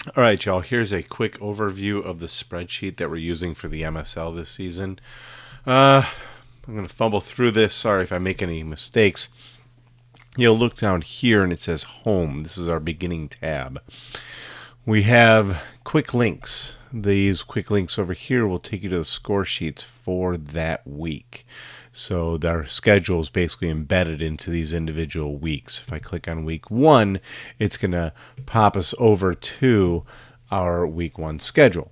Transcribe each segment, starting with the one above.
All right, y'all, here's a quick overview of the spreadsheet that we're using for the MSL this season. I'm going to fumble through this. Sorry if I make any mistakes. You'll look down here and it says Home. This is our beginning tab. We have quick links. These quick links over here will take you to the score sheets for that week. So our schedule is basically embedded into these individual weeks. If I click on week 1, it's going to pop us over to our week 1 schedule.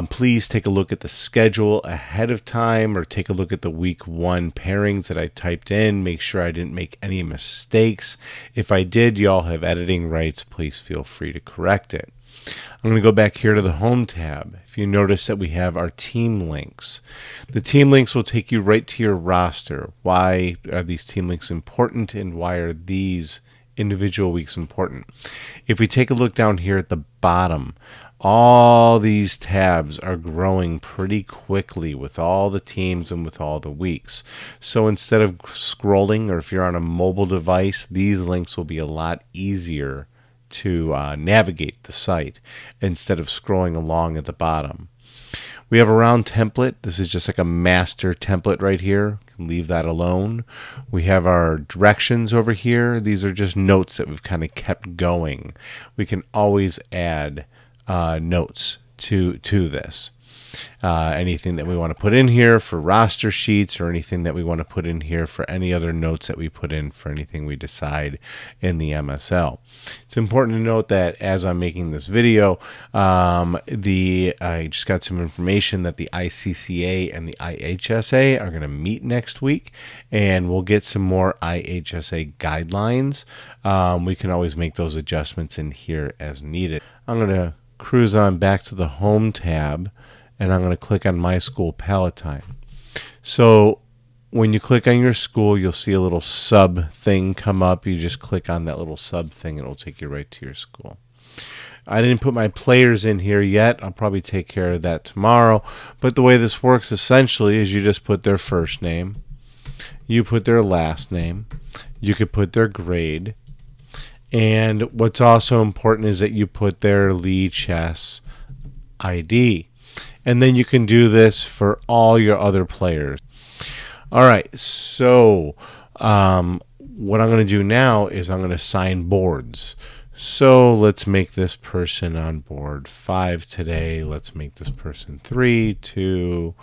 Please take a look at the schedule ahead of time, or take a look at the week 1 pairings that I typed in. Make sure I didn't make any mistakes. If I did, y'all have editing rights. Please feel free to correct it. I'm going to go back here to the Home tab. If you notice that we have our team links. The team links will take you right to your roster. Why are these team links important, and why are these individual weeks important? If we take a look down here at the bottom, all these tabs are growing pretty quickly with all the teams and with all the weeks. So instead of scrolling, or if you're on a mobile device, these links will be a lot easier to navigate the site instead of scrolling along at the bottom. We have a round template. This is just like a master template right here. Leave that alone. We have our directions over here. These are just notes that we've kind of kept going. We can always add notes to this. Anything that we want to put in here for roster sheets, or anything that we want to put in here for any other notes that we put in for anything we decide in the MSL. It's important to note that as I'm making this video, I just got some information that the ICCA and the IHSA are going to meet next week, and we'll get some more IHSA guidelines. We can always make those adjustments in here as needed. I'm going to cruise on back to the Home tab, and I'm going to click on My School Palatine. So when you click on your school, you'll see a little sub thing come up. You just click on that little sub thing, and it'll take you right to your school. I didn't put my players in here yet. I'll probably take care of that tomorrow. But the way this works essentially is you just put their first name, you put their last name, you could put their grade, and what's also important is that you put their Lee Chess ID. And then you can do this for all your other players. All right, so what I'm going to do now is I'm going to assign boards. So let's make this person on board 5 today. Let's make this person 3, 2.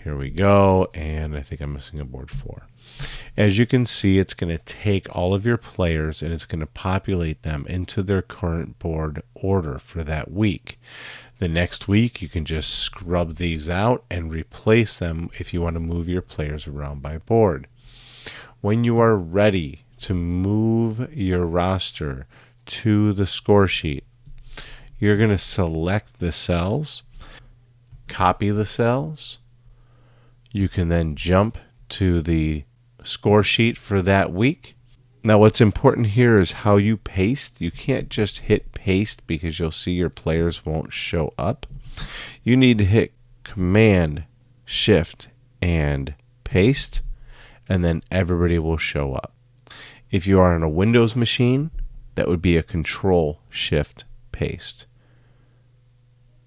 Here we go. And I think I'm missing a board 4. As you can see, it's going to take all of your players and it's going to populate them into their current board order for that week. The next week, you can just scrub these out and replace them if you want to move your players around by board. When you are ready to move your roster to the score sheet, you're going to select the cells, copy the cells. You can then jump to the score sheet for that week. Now, what's important here is how you paste. You can't just hit paste because you'll see your players won't show up. You need to hit Command, Shift, and paste, and then everybody will show up. If you are on a Windows machine, that would be a Control, Shift, paste.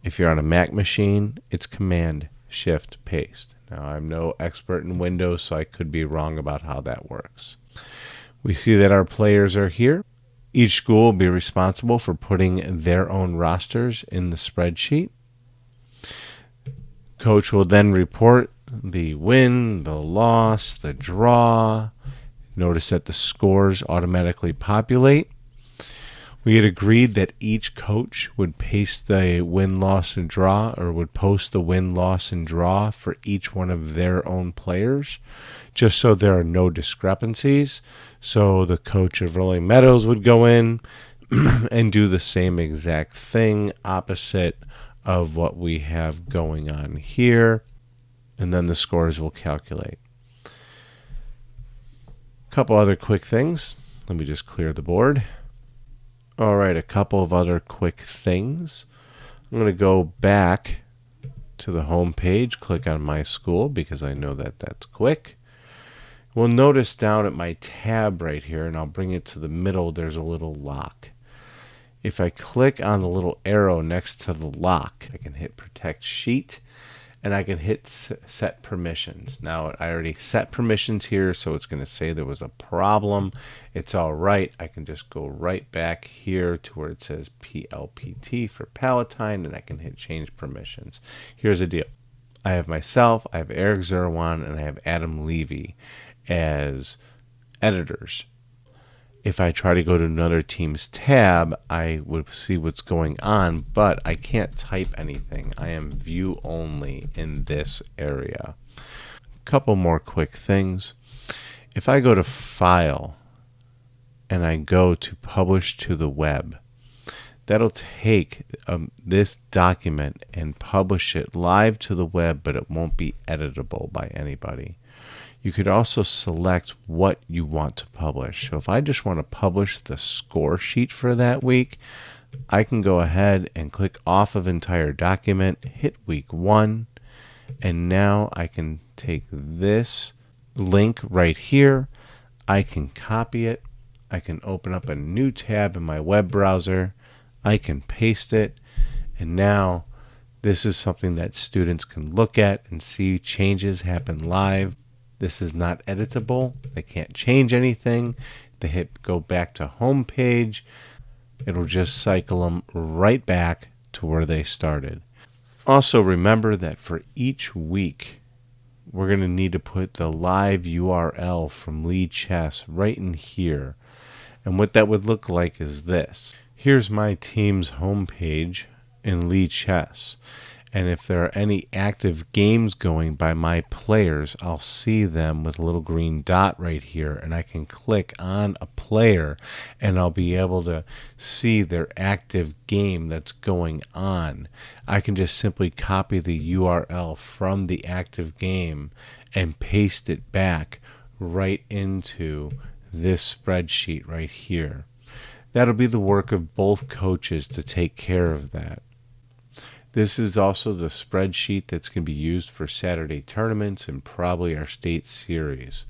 If you're on a Mac machine, it's Command, Shift, paste. Now, I'm no expert in Windows, so I could be wrong about how that works. We see that our players are here. Each school will be responsible for putting their own rosters in the spreadsheet. Coach will then report the win, the loss, the draw. Notice that the scores automatically populate. We had agreed that each coach would paste the win, loss, and draw, or would post the win, loss, and draw for each one of their own players, just so there are no discrepancies. So the coach of Rolling Meadows would go in and do the same exact thing, opposite of what we have going on here, and then the scores will calculate. A couple other quick things. Let me just clear the board. All right, a couple of other quick things. I'm going to go back to the home page, click on My School because I know that that's quick. We'll notice down at my tab right here, and I'll bring it to the middle, there's a little lock. If I click on the little arrow next to the lock, I can hit protect sheet, and I can hit set permissions. Now I already set permissions here, so it's going to say there was a problem. It's all right. I can just go right back here to where it says PLPT for Palatine, and I can hit change permissions. Here's the deal. I have myself, I have Eric Zerwan, and I have Adam Levy as editors. If I try to go to another team's tab, I would see what's going on, but I can't type anything. I am view only in this area. A couple more quick things. If I go to File and I go to Publish to the Web, that'll take this document and publish it live to the web, but it won't be editable by anybody. You could also select what you want to publish. So if I just want to publish the score sheet for that week, I can go ahead and click off of entire document, hit week 1, and now I can take this link right here. I can copy it. I can open up a new tab in my web browser. I can paste it, and now this is something that students can look at and see changes happen live. This is not editable. They can't change anything. They hit go back to home page. It'll just cycle them right back to where they started. Also remember that for each week, we're going to need to put the live URL from Lichess right in here. And what that would look like is this. Here's my team's homepage in Lichess. And if there are any active games going by my players, I'll see them with a little green dot right here. And I can click on a player and I'll be able to see their active game that's going on. I can just simply copy the URL from the active game and paste it back right into this spreadsheet right here. That'll be the work of both coaches to take care of that. This is also the spreadsheet that's going to be used for Saturday tournaments and probably our state series.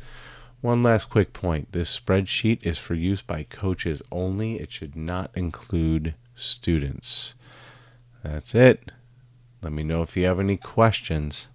One last quick point. This spreadsheet is for use by coaches only. It should not include students. That's it. Let me know if you have any questions.